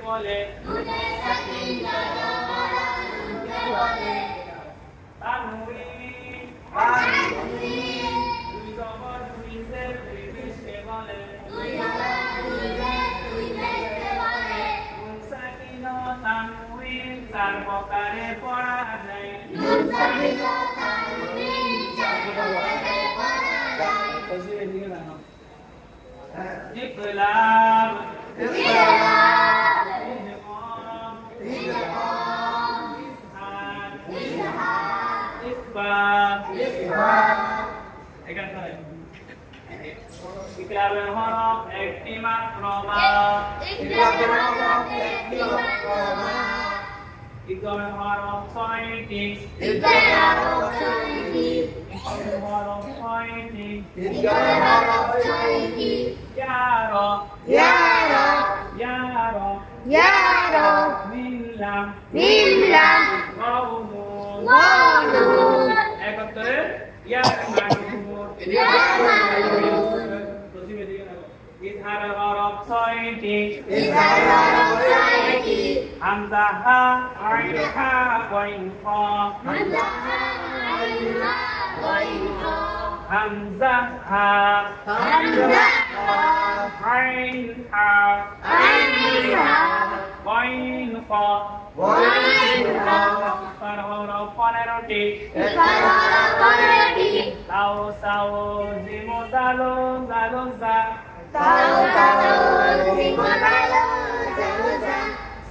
বলে তানউইন দুই জবর দুই জের দুই পেশকে বলে নুন সাকিন তানউইন চার প্রকারে পড়া যায় ইকলাব ইকলাবের হরফ একটি মাত্র বা ইকলাবের হরফ ছয়টি হরফ ছয়টি ইয়ারো মিল্লাম একত্রে ইজহারের হরফ ছয়টি হামজা হা আইন হা ওয়াইন ফা হামজা হা আইন হা ওয়াইন ফা ইফার হরফ 15টি তাও সাও জিমো দালো দালো জা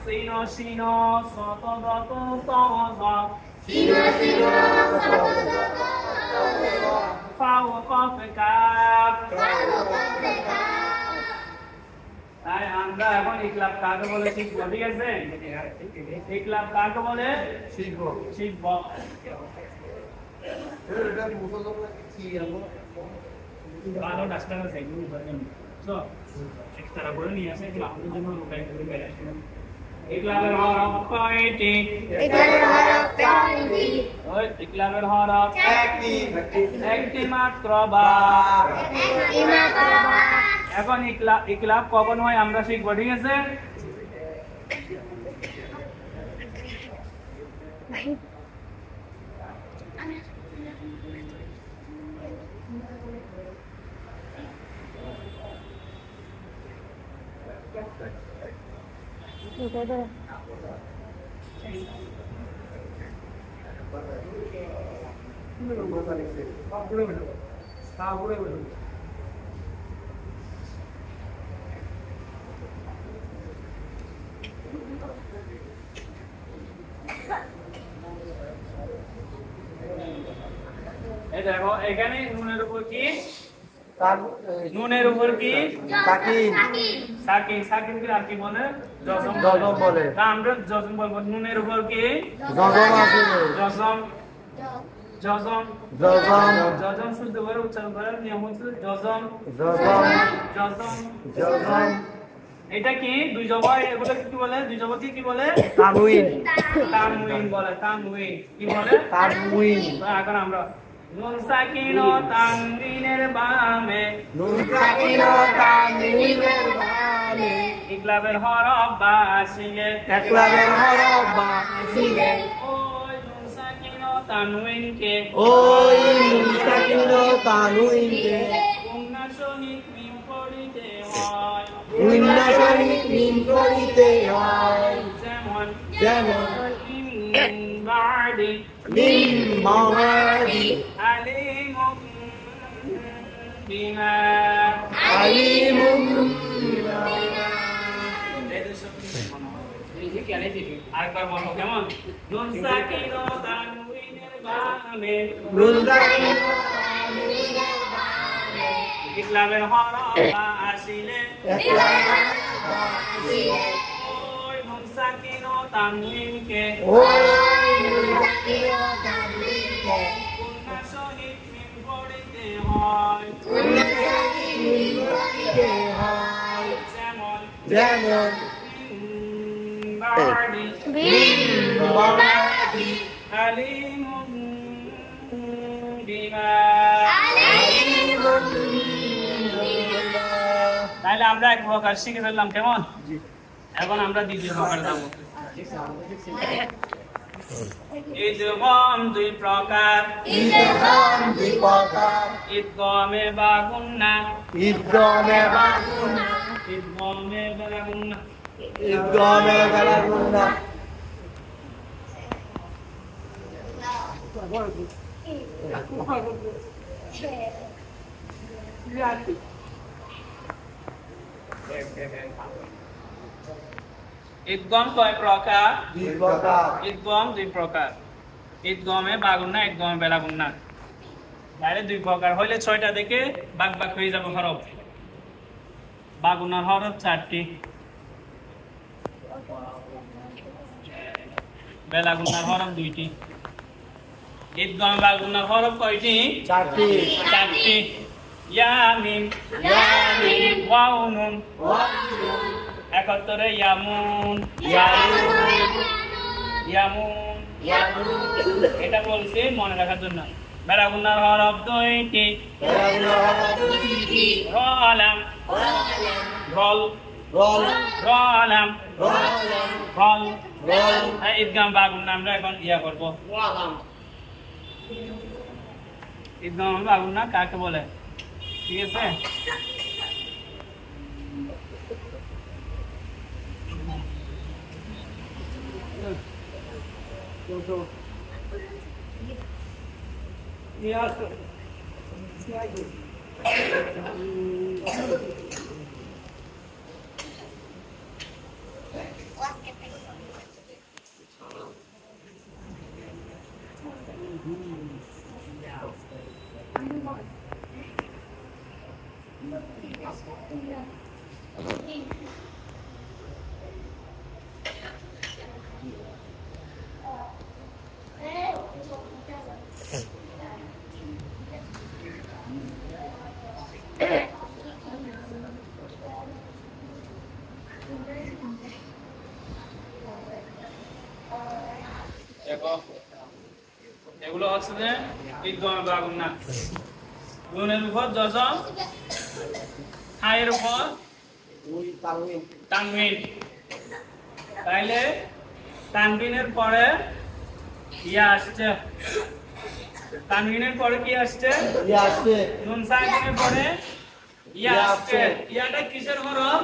সিনো সিনো সত দত তজা ফাও কফ কাফ তাই আমরা এখন ইকলাব কাকে বলে শিখব ঠিক আছে ইকলাব কাকে বলে শিখব এটা মুসলমান কি হবে ভালো ডাক্তার আছে এগুলো করেন সো এক্সট্রা করে নিয়ে আসে এগুলো আপনাদের জন্য লোকাই করে বের আসে ইকলাবের হরফ কয়টি ইকলাবের হরফ একটি মাত্র বা এখন ইকলাব কখন হয় আমরা শিখব ঠিক আছে এই দেখো এখানে নুনের উপর কি নুনের উপর কি সাকিন সাকিন সাকিন কি আর কি বলে জজম বলে তা আমরা জজম বলবো নুনের উপর কি জজম আছে জজম জজম জজম জজম শুদ্ধ করে উচ্চারণ করার নিয়ম হচ্ছে জজম জজম জজম জজম এটা কি দুই জবর এগুলো কি বলে দুই জবর কি বলে তানউইন তানউইন বলে তানউইন কি বলে তানউইন এখন আমরা নুন সাকিন ও তানউইনের বামে নুন সাকিন ও তানউইনের বামে ইকলাবের হরফ বা আসিলে ইকলাবের হরফ বা আসিলে ওই নুন সাকিন ও তানউইনকে ওই নুন সাকিন ও তানউইনকে গুণনা সহিত মিম পড়িতে হয় গুণনা সহিত মিম পড়িতে হয় যেমন যেমন من بعد عليم بما আরেকবার বলো কেমন নুন সাকিন ও তানউইনের বামে নুন সাকিন ও তানউইনের বামে ইকলাবের হরফ বা আসিলে ইকলাবের হরফ বা আসিলে ওই নুন সাকিন ও তানউইনকে ওই নুন সাকিন ও তানউইনকে গুণনা সহিত মিম পড়িতে হয় গুণনা সহিত মিম পড়িতে হয় যেমন যেমন عليم بما তাহলে আমরা এক প্রকার শিখে ফেললাম কেমন এখন আমরা দ্বিতীয় প্রকার যাব। ইদগম দুই প্রকার, ইদগমে বা গুন্না, ঈদগমে বা গুন্না, ইদগমে বা গুন্না, ঈদগমে বা গুন্না। ইদগম কয় প্রকার? দুই প্রকার। ইদগম দুই প্রকার, ইদগমে বা গুন্না, ইদগমে বেলা গুন্না। তাহলে দুই প্রকার হইলে 6টা থেকে ভাগ ভাগ হয়ে যাবে হরফ। বা গুন্নার হরফ 4টি, বেলা গুন্নার হরফ 2টি। ইদগম বা গুন্নার হরফ কয়টি? 4টি। 4টি। ইয়া মিম, ওয়াও নুন, একত্তরে ইয়ামুন, ইয়ামুন। এটা বলছি মনে রাখার জন্য। বেলা গুন্নার হরফ 2টি, র আলাম, রল, আলাম, রল। ঈদগাম বা গুন্না আমরা এখন ইয়া করব। ঈদগাম বা গুন্না কাকে বলে? ঠিক আছে, দেখো এগুলো হচ্ছে যে ঈদগাম বা গুন্না। নুনের উপর জজম, হায়ের উপর তানবিন। তাইলে তানবিনের পরে ইয়া আসছে, তানবিনের পরে কি আসছে? নুন সাকিনের পরে ইয়া আসছে। ইয়াটা কিসের হরফ?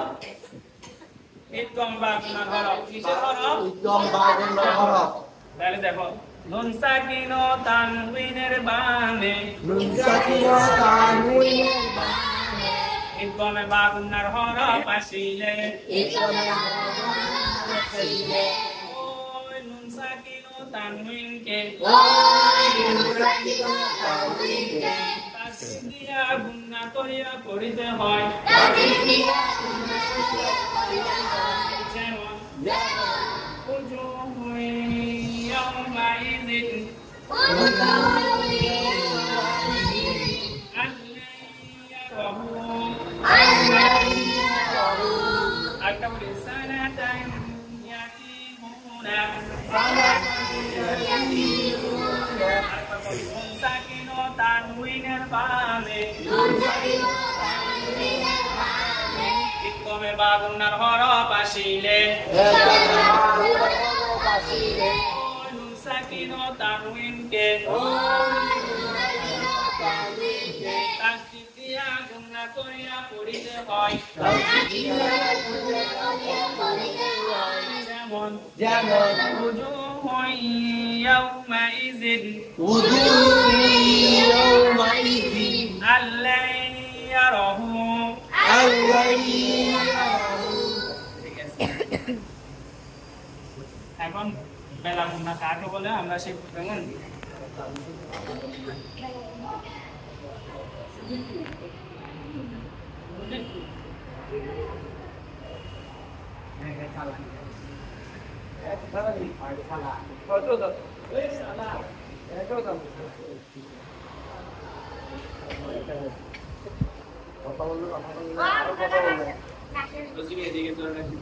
ঈদগাম বা গুন্নার হরফ। কিসের হরফ? ঈদগম বা গুন্নার হরফ। তাহলে দেখো নুন সাকিন ও তানবিনের বামে, নুন সাকিন ও তানবিনের বামে, ঈদগামে বা গুন্নার হরফ আসিলে, ঈদগমে বা গুন্নার আসিলে, ওই নুন সাকিন ও তানবিনকে, ওই নুন সাকিন ও তানবিনকে তাসদীদ দিয়া গুন্না করিয়া পড়িতে হয়। যেমন উজুহুন ইয়াওমাইযিন আরেকটা বলি সানাতান ইয়াতিমুনা, সাকিন ও তানবিনের বামে, ঈদগামে বা গুন্নার হরফ আসিলে, নুন সাকিন ও তানবিনকে তাসদীদ দিয়া গুন্না করিয়া পড়িতে হয়। যেমন উজুহুন ইয়াওমাইযিন আল্লা ইয়ারাহু। ঠিক আছে, এখন বেলা গুন্না কাকে বলে আমরা শিখব। কেমন এদিকে ধরে রাখি।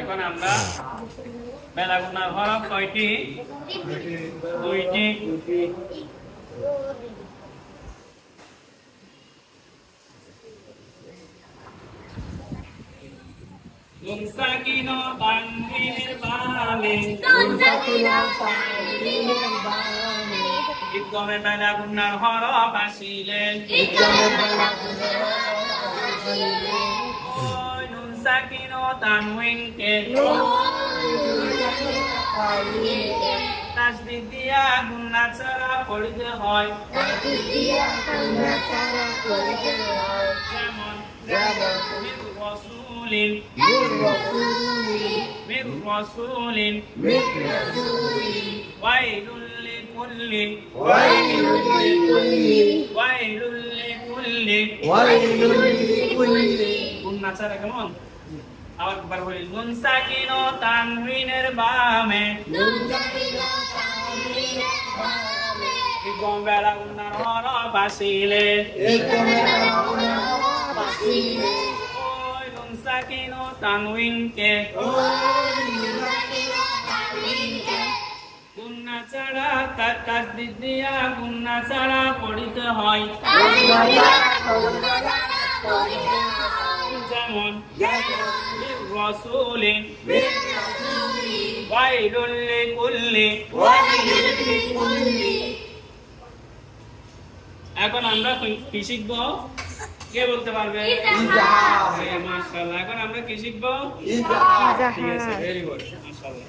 এখন আমরা বেলা গুণার হরফ কয়টি? দুইটি। নুন সাকিন ও তানবিনের বামে ইদগমে বেলা গুণার হরফ আসিলে নুন সাকিন ও তানবিনকে তাসদিদ দিয়া গুণা ছাড়া পড়িতে হয়। যেমন মির রাসূলিন ওয়াইলুল লিকুল্লি গুণা ছাড়া কেমন? আবার একবার বলি, নুন সাকিন ও তানবিনের বামে ইদগম বেলা গুণার হরফ আসিলে ওই নুন সাকিন ও তানবিনকে গুণা ছাড়া তাসদিদ দিয়া গুণা ছাড়া পড়িতে হয়। যেমন রাসূলিন ওয়াইলুল লিকুল্লি। এখন আমরা কি শিখব? কে বলতে পারবে? মাশাআল্লাহ। এখন আমরা কি শিখব? ঠিক আছে, ভেরি গুড, মাশাআল্লাহ।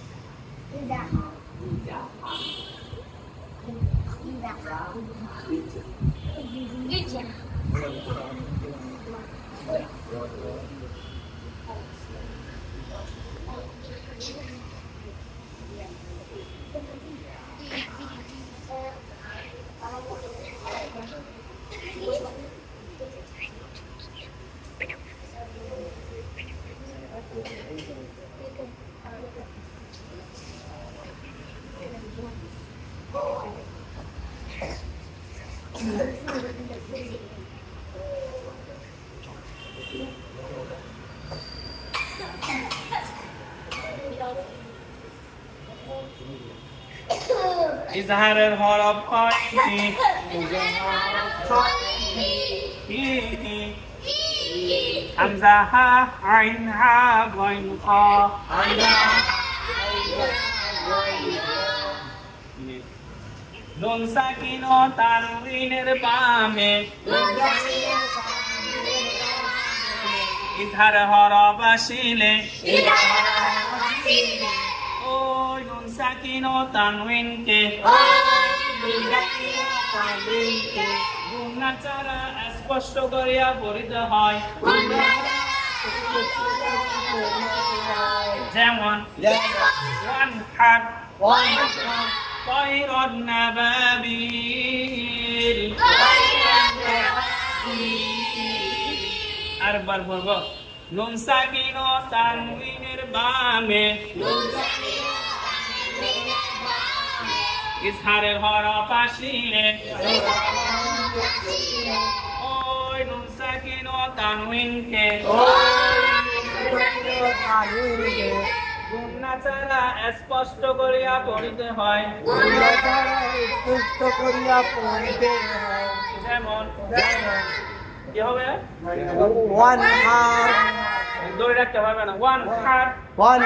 ইজহারের হরফ কয়টি? হামজা হা আইন হা গইন খ। নুন সাকিন ও তানবিনের বামে ইজহার হরফ আসিলে ওই নুন সাকিন ও তানবিনকে গুণা ছাড়া স্পষ্ট করিয়া পড়িতে হয়। যেমন ওয়ানহার طيرن نبابيل আরবার বলবো, নুন সাকিন ও তানবিনের বামে ইজহারের হরফ আসিলে ওই নুন সাকিন ও তানবিনকে গুণা ছাড়া স্পষ্ট করিয়া পড়িতে হয়। যেমন কি হবে? ধরে রাখতে পারবে না। ওয়ান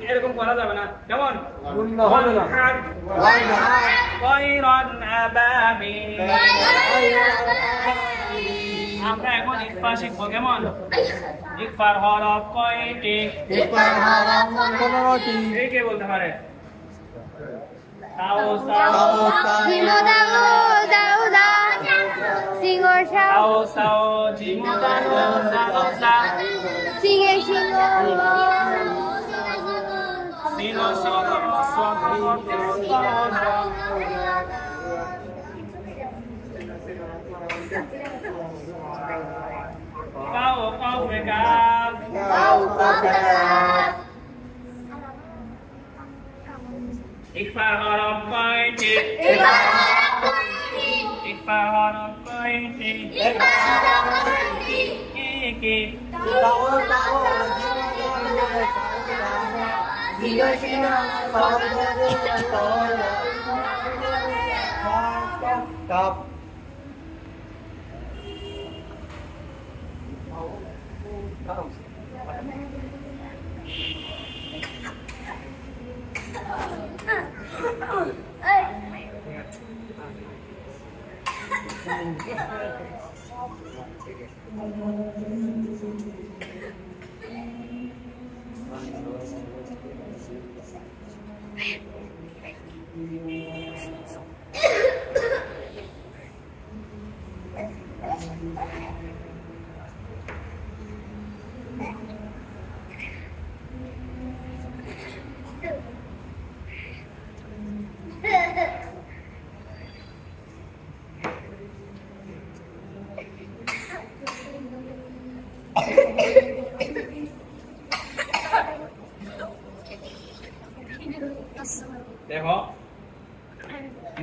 এরকম করা যাবে না। কেমন? আমরা এখন ইকফা শিখবো। কেমন? ইকফার হরফ কয়টি? কে বলতে পারে? Singe singo. Sino sino swabha. Kau kau berkab. Ikhfar harap paiti. Ikhfar harap paiti. Iki. Stop. দেখো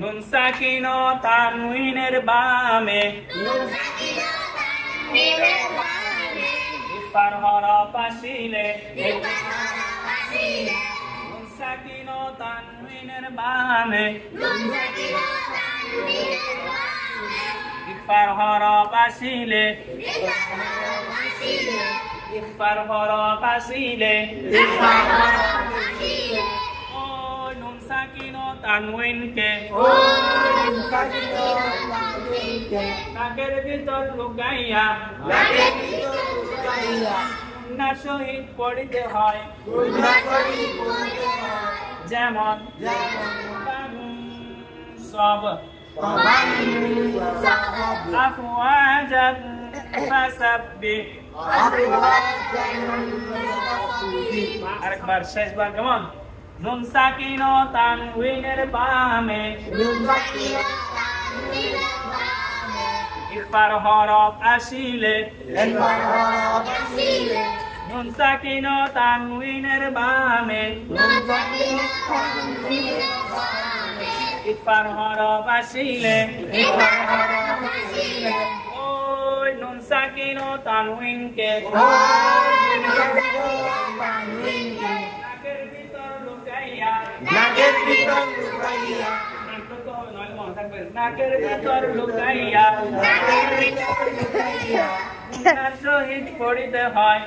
নুন সাকিন ও তানউইনের বামে ইফার হরফ আসিলে নুন সাকিন ও তানউইনের বামে ইফার হরফ আসিলে ইফার হরফ আসিলে সাকিন ও তানউইনকে নাকের ভিতর লুকাইয়া না শহীদ পড়িতে হয় যেমন সব আফওয়াজান ফাসাব্বিহ আরেকবার শেষবার কেমন নুন সাকিন ও তানউইনের বামে ইফার হরফ আসিলে নুন সাকিন ও তানউইনের বামে ইফার হরফ আসিলে ওই নুন সাকিন ও তানউইনকে নাকের ভিতর লুকাইয়া নাকের ভিতর লুকাইয়া গুনার সহিত পড়িতে হয়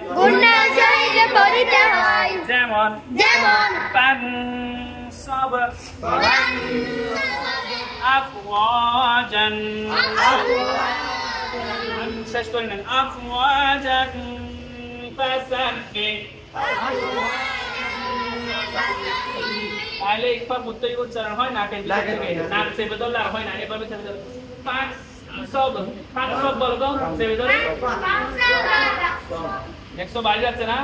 যেমন পান সব আফওয়াজান শেষ করে নেন আফওয়াজান ফাসাব্বিহ তাহলে ইকফা মুত্তাই উচ্চারণ হয় নাকের ভিতর থেকে নাক চেপে ধরলে আর হয় না এভাবে চেপে ধরলে পাঁচ সব বলো তো চেপে ধরে 100 বাড়ি যাচ্ছে না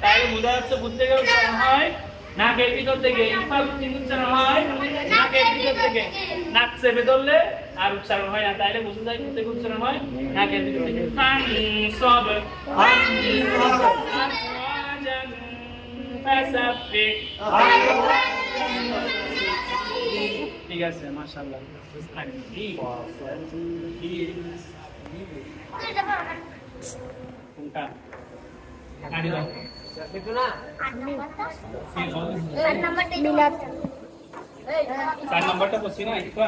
তাহলে বোঝা যাচ্ছে বুঝতে গেলে উচ্চারণ হয় নাকের ভিতর থেকে ইকফা উচ্চারণ হয় নাকের ভিতর থেকে নাক চেপে ধরলে আর উচ্চারণ হয় না তাহলে বুঝতে যায় কোথা থেকে উচ্চারণ হয় নাকের ভিতর থেকে সব ঠিক আছে মাশাআল্লাহ কোনটা কাটি দাও একটু না 4 নাম্বারটা বসি না একটু